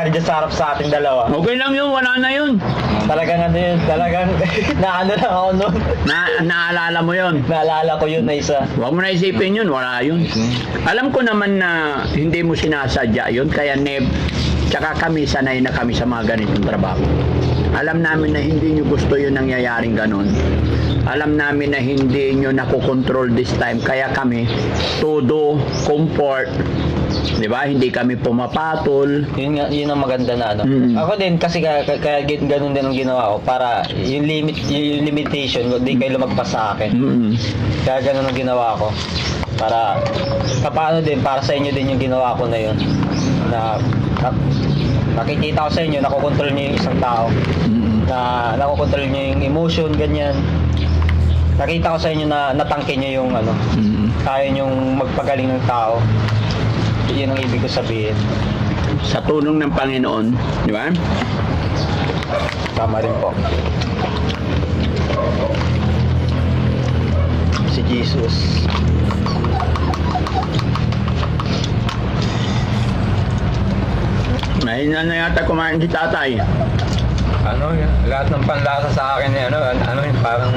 Diyan sa harap sa ating dalawa. Okay lang yun, wala na yun. Talagang ano yun, talagang naano lang ako nun. Naalala mo yun. Naalala ko yun na isa. Huwag mo na isipin yun, wala yun. Alam ko naman na hindi mo sinasadya yun, kaya tsaka kami, sanay na kami sa mga ganitong trabaho. Alam namin na hindi nyo gusto yun nangyayaring ganon. Alam namin na hindi nyo nakokontrol this time, kaya kami, todo, comfort, di ba? Hindi kami pumapatol. Yun ang maganda na ano. Ako din kasi kaya ganun din ang ginawa ko para yung limitation, hindi kayo lumagpas sa akin. Kaya ganun ang ginawa ko. Para paano din para sa inyo din yung ginawa ko na yun. Na nakikita ko sa inyo, nakokontrol niyo yung isang tao. Na nakokontrol niyo yung emotion, ganyan. Nakita ko sa inyo na natangke niyo yung ano. Kaya niyong magpagaling ng tao. Yun ang ibig ko sabihin. Sa tulong ng Panginoon, di ba? Tama rin po. Si Jesus. Mahina na yata kumain si tatay. Ano, lahat ng panlasa sa akin, parang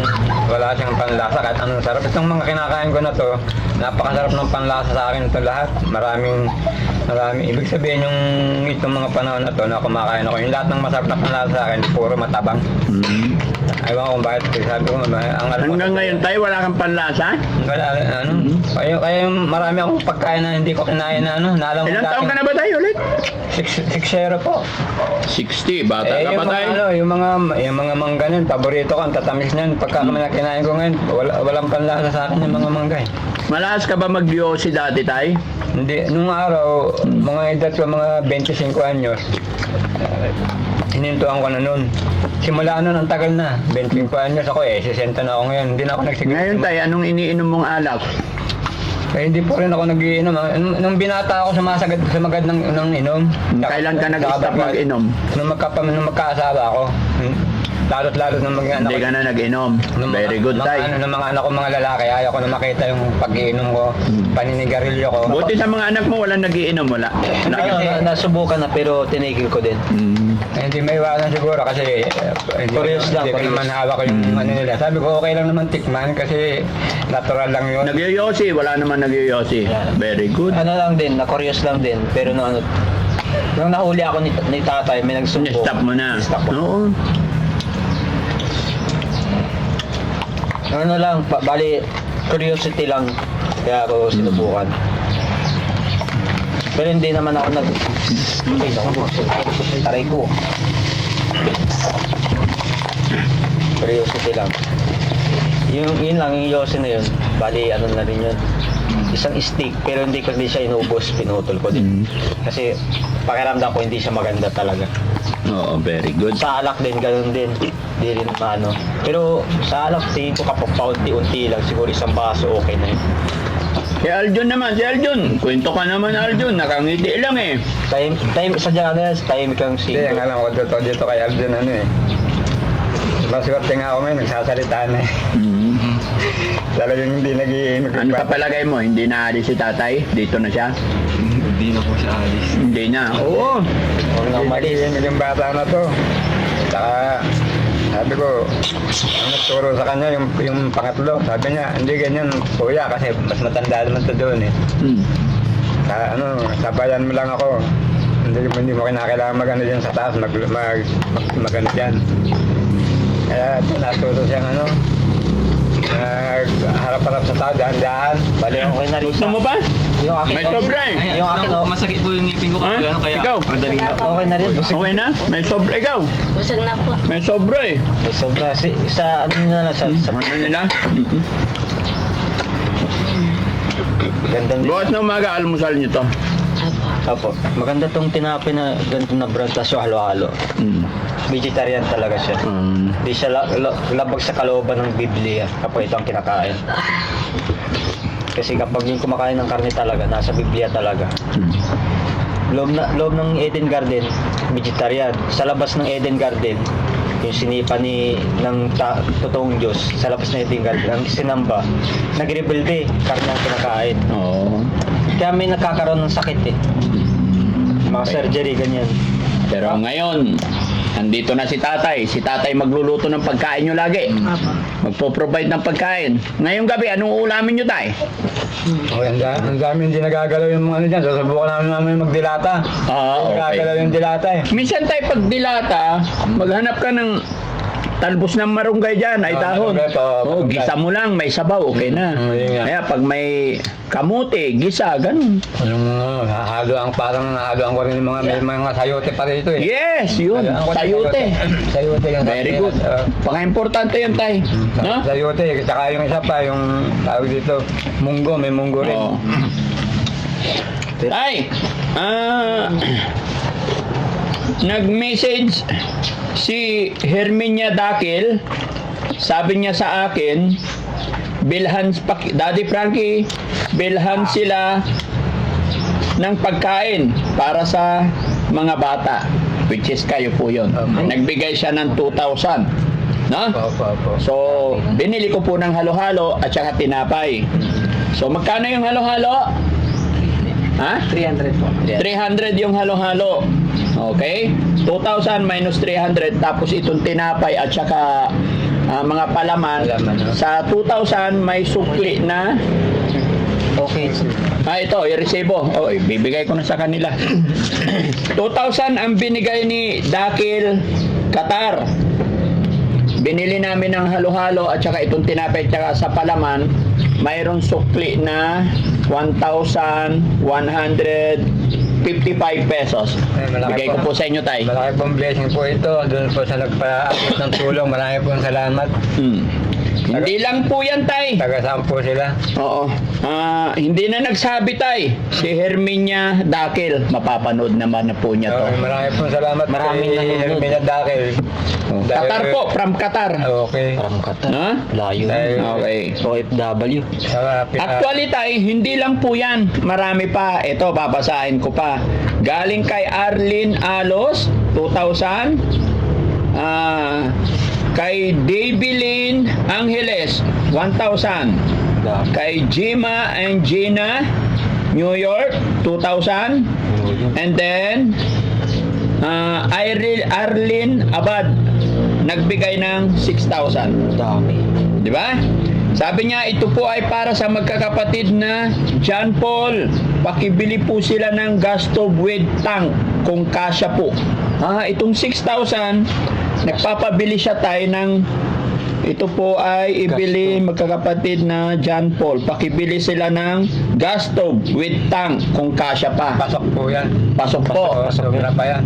wala siyang panlasa kahit anong sarap. Itong mga kinakain ko na to, napakasarap ng panlasa sa akin ito lahat. Maraming, ibig sabihin itong mga panahon na to na kumakain ako, yung lahat ng masarap na panlasa sa akin, puro matabang. Ewan ko kung bakit, sabi ko, Hanggang ngayon tayo, wala kang panlasa? Wala, kaya yung marami akong pagkain na hindi ko kinain na naalam mo Ilang taon ka na ba tayo ulit? 6-0 po. 60, bata ka pa tayo. Yung mga mangga nun, paborito ko, ang tatamis nun. Pagka kami na kinain ko ngayon, walang panlasa sa akin yung mga mangga eh. Malakas ka ba mag-yosi dati tayo? Hindi, nung araw, mga edad ko, mga 25 anyos, hinintuan ko na nun. Simula nun, ang tagal na. 25 anyos ako 60 na ako ngayon. Hindi na ako nagsigil. Ngayon tayo, anong iniinom mong alak? Eh, hindi po rin ako nag-iinom. Nung binata ako sumagad ng inom. Kailan ka nag-stop mag-inom? Nung magkaasawa ako. Lalo't ng mga anak Hindi ka na nag-inom. Very good tayo. Ng mga anak ko mga lalaki, ayaw ko na makita yung pag-iinom ko, paninigarilyo ko. Buti sa mga anak mo, walang nag-iinom, wala. Nasubukan na pero tinigil ko din. Hindi may iwasan siguro kasi Curious lang, hindi ko naman hawak ko yung ano nila. Sabi ko okay lang naman tikman kasi natural lang yun. Nagyoyosi, wala naman nagyoyosi. Very good. Ano lang din, na-curious lang din. Pero nung nahuli ako ni tatay, may nagsumbong. Stop mo na. Stop ko. Oo. Ano lang, bali, curiosity lang. Kaya ako sinubukan. Pero hindi naman ako taray ko. Curiosity lang. Yun lang, yung yosi na yun. Bali, ano na rin yun. Isang stick, pero hindi ko siya inubos, pinutol ko din. Kasi pakiramdam ko hindi siya maganda talaga. Oo, very good. Sa alak din, ganun din. Di rin maano. Pero sa alak, tingin ko kapag paunti-unti lang, siguro isang baso, okay na yun. Si Aljun naman, si Aljun. Kwento ka naman, Aljun. Nakangiti lang eh. Sa dyan, tahimik kang Hindi, single. ang alam ko dito kay Alden Maswerte nga ako ngayon, nagsasalita na eh. Talagang hindi nag-iimik. Ano ka palagay mo? Hindi na alis si tatay? Dito na siya? Hindi na po siya alis. Hindi na. Oo. Huwag na umalis. Nag-iimik yung bata na to. Saka, sabi ko, ang nagturo sa kanya yung pangatlo. Sabi niya, hindi ganyan, kuya, kasi mas matanda naman to doon eh. Sabayan mo lang ako. Hindi mo kinakailangan mag-ano dyan sa taas, mag-ano dyan. Kaya naturo siyang harap-harap sa tao, dahan-dahan. Bali, okay na rin. Gusto mo ba? Yung akin, May sobra eh. Yung akin, Masakit po yung ngipin ko Ha? kaya Ikaw? madali na. okay na rin. Okay na? May sobra. Ikaw? Busog na po. May sobra eh. Sobra. Sa ano na lang, sa Ano nila? ganda din. Bukas na umaga, almusal nyo to. Opo. Maganda tong tinapin na ganito na brand, tapos yung halo-halo. Vegetarian talaga siya. Hindi siya labag sa kalooban ng Biblia kapag ito ang kinakain. Kasi kapag yung kumakain ng karne talaga, nasa Biblia talaga. Loob ng Eden Garden, vegetarian. Sa labas ng Eden Garden, yung sinipa ng totoong Diyos, sa labas ng Eden Garden, ang sinamba, nag-rebelde, karne ang kinakain. Oo. Kaya may nagkakaroon ng sakit eh. Mga surgery, ganyan. Pero ngayon, andito na si tatay. Si tatay magluluto ng pagkain nyo lagi. Magpo-provide ng pagkain. Ngayong gabi, anong ulamin nyo, tay? Okay, ang dami hindi nagagalaw yung mga ano dyan. Susubukan namin magdilata. Okay. Nagagalaw yung dilata eh. Minsan tayo pag dilata, maghanap ka ng talbos ng marunggay dyan, ay dahon. marunggay Oh, po, gisa mo lang, may sabaw, okay na. yun nga. Kaya pag may kamote, gisa, ganun. Yung halo ang parang halo ang ko rin yung may mga sayote pa rito eh. Yes, yun, Haluan ko ng sayote. Sayote yung Very good. Paka-importante yun, tay. No? Sayote, saka yung isa pa, yung tawag dito, munggo, may munggo rin. Oo. Tay, nag-message si Herminia Dakil, sabi niya sa akin, Daddy Frankie, bilhan sila ng pagkain para sa mga bata, which is kayo po yun. Nagbigay siya ng 2,000. No? Opo. So, binili ko po ng halo-halo at saka tinapay. So, magkano yung halo-halo? Ha? 300 po. 300 yung halo-halo. Okay? 2,000 minus 300 tapos itong tinapay at saka mga palaman. Sa 2,000 may sukli na Okay. ito, i-resibo. Oh, ibibigay ko na sa kanila. 2,000 ang binigay ni Dakil Qatar. Binili namin ng halo-halo at saka itong tinapay at saka sa palaman, mayroong sukli na 1,155 pesos. Bigay ko po sa inyo, tay. Malaki pong blessing po ito. Doon po sa nagpa-abot ng tulong. Marami pong salamat. Hindi lang po yan, tay. Taga-saan po sila. Oo. Hindi na nagsabi, tay. Si Herminia Dakil. Mapapanood naman na po niya to. Okay, marami pong salamat. Maraming kay nanonood. Herminia Dakil. Qatar po, from Qatar. Okay. Parang Qatar. Ha? Layo. Okay. OFW. Actually, tay, hindi lang po yan. Marami pa. Ito, babasahin ko pa. Galing kay Arlene Alos, 2,000. Kay Davilyn Angeles, 1,000. Kay Jima and Gina, New York, 2,000. And then, Arlene Abad, nagbigay ng 6,000. Dami. Di ba? Sabi niya, ito po ay para sa magkakapatid na John Paul. Pakibili po sila ng gas stove with tank kung kasya po. Itong 6,000, nagpapabili siya tayo ng ito po ay ibili magkakapatid na John Paul. Pakibili sila ng gas stove with tank kung kasya pa. Pasok po yan. Pasok po. Pasok na pa yan.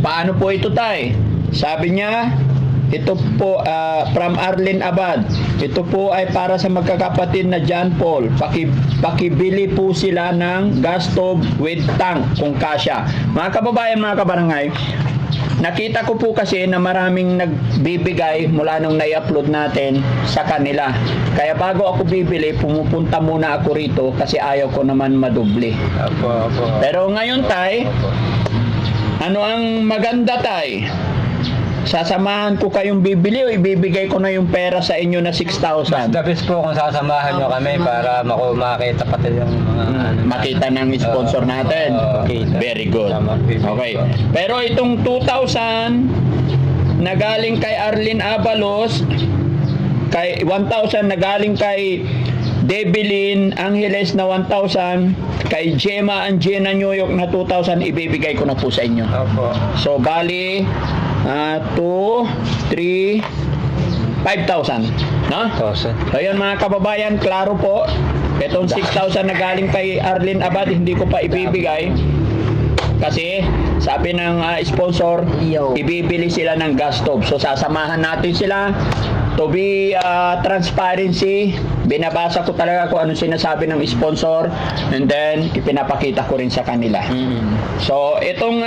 Paano po ito, tay? Sabi niya, ito po from Arlene Abad. Ito po ay para sa magkakapatid na John Paul. Pakibili po sila ng gas stove with tank kung kasya. Mga kababayan, mga kabarangay, nakita ko po kasi na maraming nagbibigay mula nung na-upload natin sa kanila. Kaya bago ako bibili, pumupunta muna ako rito kasi ayaw ko naman madubli. Opo. Pero ngayon, tay, ano ang maganda, tay? Sasamahan ko kayong bibili o ibibigay ko na yung pera sa inyo na 6,000? The best po kung sasamahan nyo kami para makita pati yung mga Makita ng sponsor natin. Very good. Okay. Pero itong 2,000 na galing kay Arlene Abalos, kay 1,000 na galing kay Debilin Angeles na 1,000, kay Gemma and Gina New York na 2,000, ibibigay ko na po sa inyo. Opo. So, bali, 2, 3, 5,000. No? 1,000. So, yun mga kababayan, klaro po. Itong 6,000 na galing kay Arlene Abad, hindi ko pa ibibigay. Kasi, sabi ng sponsor, ibibili sila ng gas stove. So, sasamahan natin sila. To be transparency, binabasa ko talaga kung ano sinasabi ng sponsor, and then ipinapakita ko rin sa kanila. So itong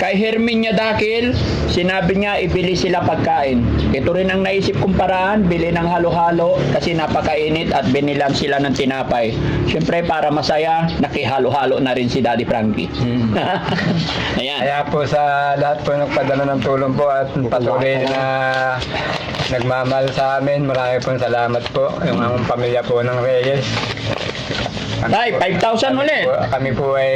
kay Herminia Dakil, sinabi niya ibili sila pagkain. Ito rin ang naisip kong paraan, bili ng halo-halo kasi napakainit at binilan sila ng tinapay. Siyempre para masaya, nakihalo-halo na rin si Daddy Frankie. Ayan. Kaya po sa lahat po nagpadala ng tulong po at patuloy na nagmamahal sa amin, marami pong salamat po. Yung ang pamilya po ng Reyes. Tay, 5,000 ulit. Kami po ay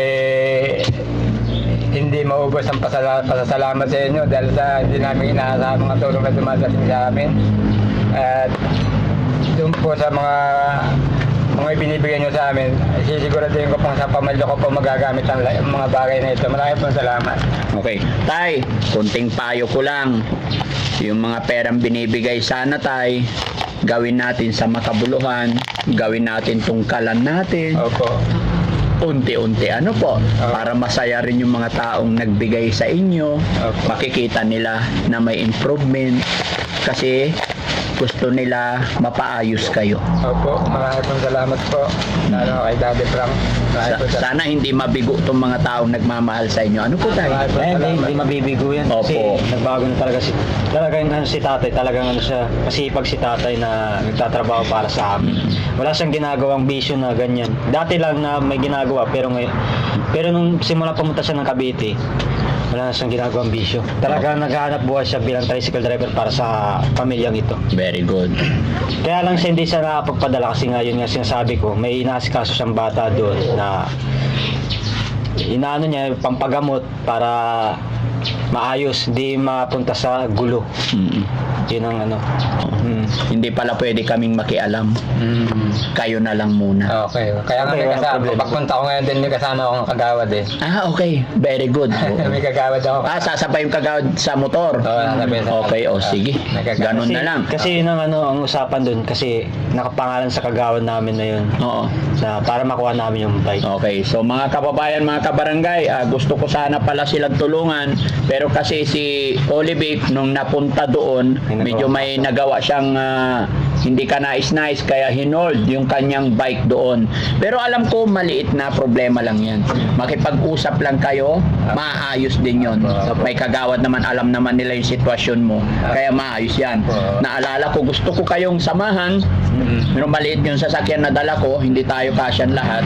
hindi maubos ang pasasalamat sa inyo dahil sa hindi namin inaasahan mga tulong na dumadating sa amin. At doon po sa mga ibinibigay nyo sa amin, sisiguraduhin ko pong sa pamilya ko po magagamit ang mga bagay na ito. Maraming pong salamat. Okay. Tay, kunting payo ko lang. Yung mga perang binibigay sana, Tay, gawin natin sa makabuluhan, gawin natin tungkalan natin. Opo. Unti-unti ano po, para masaya rin yung mga taong nagbigay sa inyo. Okay. Makikita nila na may improvement kasi gusto nila mapaayos kayo. Opo, maraming pong salamat po. Lalo kay Daddy Frank. Maraming pong salamat. Sana hindi mabigo itong mga taong nagmamahal sa inyo. Ano po tayo? Maraming pong Hindi salamat. mabibigo yan. Kasi Opo. nagbago na talaga si tatay. Talagang ano siya, masipag si tatay na nagtatrabaho para sa amin. Wala siyang ginagawang bisyo na ganyan. Dati lang na may ginagawa, pero nung simula pumunta siya ng Cavite, wala na siyang ginagawang bisyo. Talagang naghahanap buhay siya bilang tricycle driver para sa pamilyang ito. Very good. Kaya lang siya hindi siya nakapagpadala kasi nga yun nga sinasabi ko, may inaasikaso siyang bata doon na inaano niya pampagamot para maayos, hindi mapunta sa gulo. Yun ang ano. Hindi pala pwede kaming makialam. Kayo na lang muna. Okay. Kaya nga Okay, may walang kasama. problema. Pagpunta ko ngayon din may kasama akong kagawad eh. Okay. Very good. May kagawad ako. Sasabay yung kagawad sa motor. Oo, sasabihin sa- Okay, sige. Nagkagawad. Ganun na lang. Kasi yun ang ano, ang usapan doon kasi nakapangalan sa kagawan namin na yun. Oo. Na para makuha namin yung bike. Okay, so mga kababayan, mga kabarangay, gusto ko sana pala silang tulungan, pero kasi si Olivic nung napunta doon, medyo may nagawa siyang hindi ka nais-nais, kaya hinold yung kanyang bike doon. Pero alam ko, maliit na problema lang yan. Makipag-usap lang kayo, maayos din yon. So, may kagawad naman, alam naman nila yung sitwasyon mo, kaya maayos yan. Naalala ko, gusto ko kayong samahan, pero maliit yung sasakyan na dala ko, hindi tayo kasyan lahat.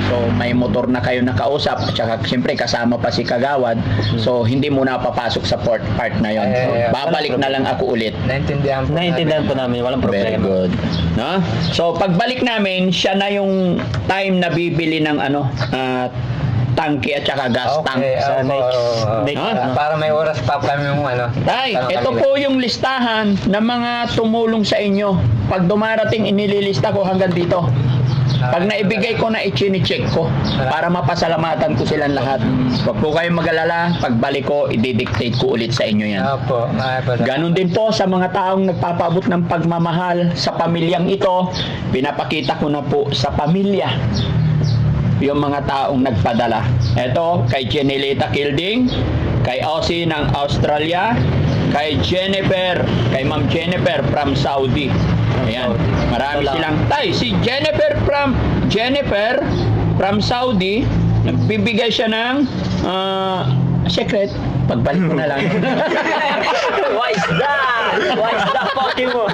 So may motor na kayo nakausap, at saka siyempre kasama pa si kagawad, so hindi muna papasok sa part na yon. Babalik na lang ako ulit. Naintindihan po namin, walang Very problema. good. No? So pagbalik namin, siya na yung time na bibili ng tangke at saka gas tank. Sa Nike, Para may oras pa kami yung ano. Tay, tanong ito kami. po yung listahan ng mga tumulong sa inyo. Pag dumarating, inililista ko hanggang dito. Pag naibigay ko na, i-check ko para mapasalamatan ko silang lahat. Huwag po kayong mag-alala. Pagbalik ko, i-dictate ko ulit sa inyo yan. Opo, Ganon din po sa mga taong nagpapaabot ng pagmamahal sa pamilyang ito. Pinapakita ko na po sa pamilya yung mga taong nagpadala. Ito, kay Jenelita Kilding, kay Aussie ng Australia, kay Jennifer, kay Ma'am Jennifer from Saudi. Ayan, marami silang. Tay, si Jennifer from Saudi, nagbibigay siya ng secret. Pagbalik ko na lang. Wise da, Pokemon.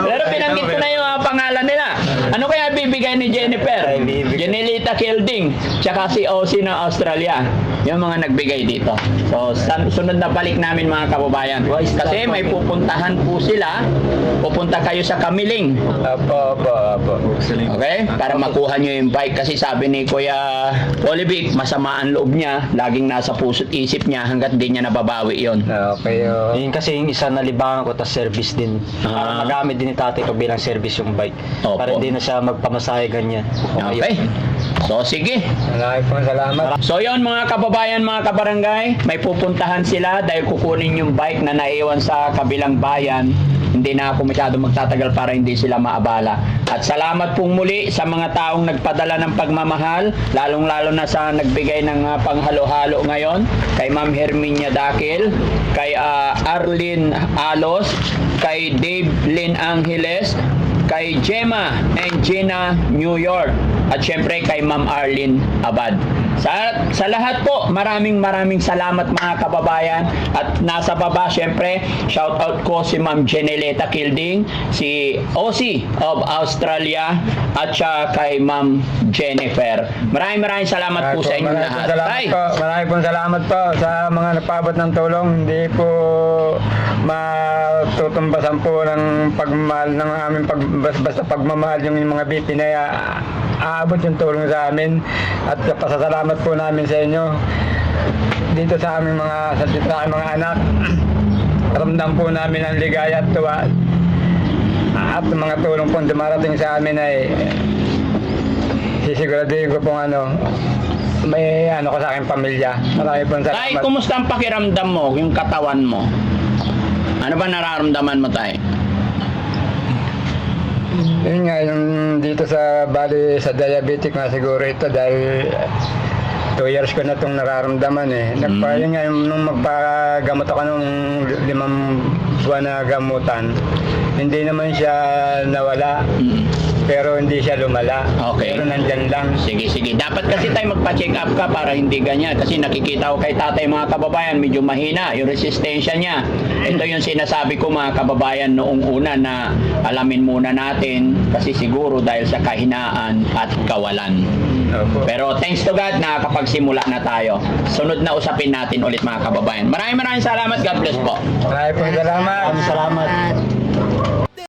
Pero pinanggit ko na yung mga pangalan nila. Ano kaya bibigay ni Jennifer? Jenelita Kilding, tsaka si Aussie ng Australia. Yung mga nagbigay dito. So, sunod na balik namin mga kababayan. Kasi may pupuntahan po sila. Pupunta kayo sa Kamiling. Opo. Okay? Para makuha nyo yung bike. Kasi sabi ni Kuya Olivic, masama ang loob niya. Laging nasa puso't isip niya hanggat di niya nababawi yon. Okay. Yun kasi yung isa na libangan ko, tas service din. Para magamit din ni tatay ko bilang service yung bike. Opo. Para hindi na siya magpamasahe ganyan. Okay? So, sige. Maraming pong salamat. So yon mga kababayan, mga kabarangay, may pupuntahan sila dahil kukunin yung bike na naiwan sa kabilang bayan. Hindi na ako masyado magtatagal para hindi sila maabala. At salamat pong muli sa mga taong nagpadala ng pagmamahal, lalong-lalo na sa nagbigay ng panghalo-halo ngayon, kay Ma'am Herminia Dakil, kay Arlene Alos, kay Dave Lynn Angeles, kay Gemma and Gina New York, at syempre kay Ma'am Arlene Abad. Sa lahat po, maraming salamat mga kababayan. At nasa baba, syempre, shout out ko si Ma'am Jenelita Kilding, si Aussie of Australia, at siya kay Ma'am Jennifer. Maraming salamat po sa inyo lahat. Tay, Maraming pong salamat po sa mga nagpaabot ng tulong. Hindi po matutumbasan po ng pagmamahal ng aming basta pagmamahal yung mga BP na aabot yung tulong sa amin at pasasalamat po namin sa inyo dito sa aming mga anak. Ramdam po namin ang ligaya at tuwa at mga tulong po dumarating sa amin ay sisiguraduhin ko pong may ko sa aking pamilya. Marami po Tay, salamat. kumusta ang pakiramdam mo, yung katawan mo? Ano ba nararamdaman mo, Tay? Yun nga, yung dito sa bali sa diabetic na siguro ito dahil 2 years ko na itong nararamdaman eh. Yun nga, nung magpagamot ako nung 5 buwan na gamutan, hindi naman siya nawala, pero hindi siya lumala. Okay. Pero nandyan lang. Sige. Dapat kasi tayo magpa-check up ka para hindi ganyan. Kasi nakikita ko kay tatay mga kababayan, medyo mahina yung resistensya niya. Ito yung sinasabi ko mga kababayan noong una na alamin muna natin kasi siguro dahil sa kahinaan at kawalan. Opo. Pero thanks to God, nakakapagsimula na tayo. Sunod na usapin natin ulit mga kababayan. Maraming salamat. God bless po. Maraming po salamat. Salamat.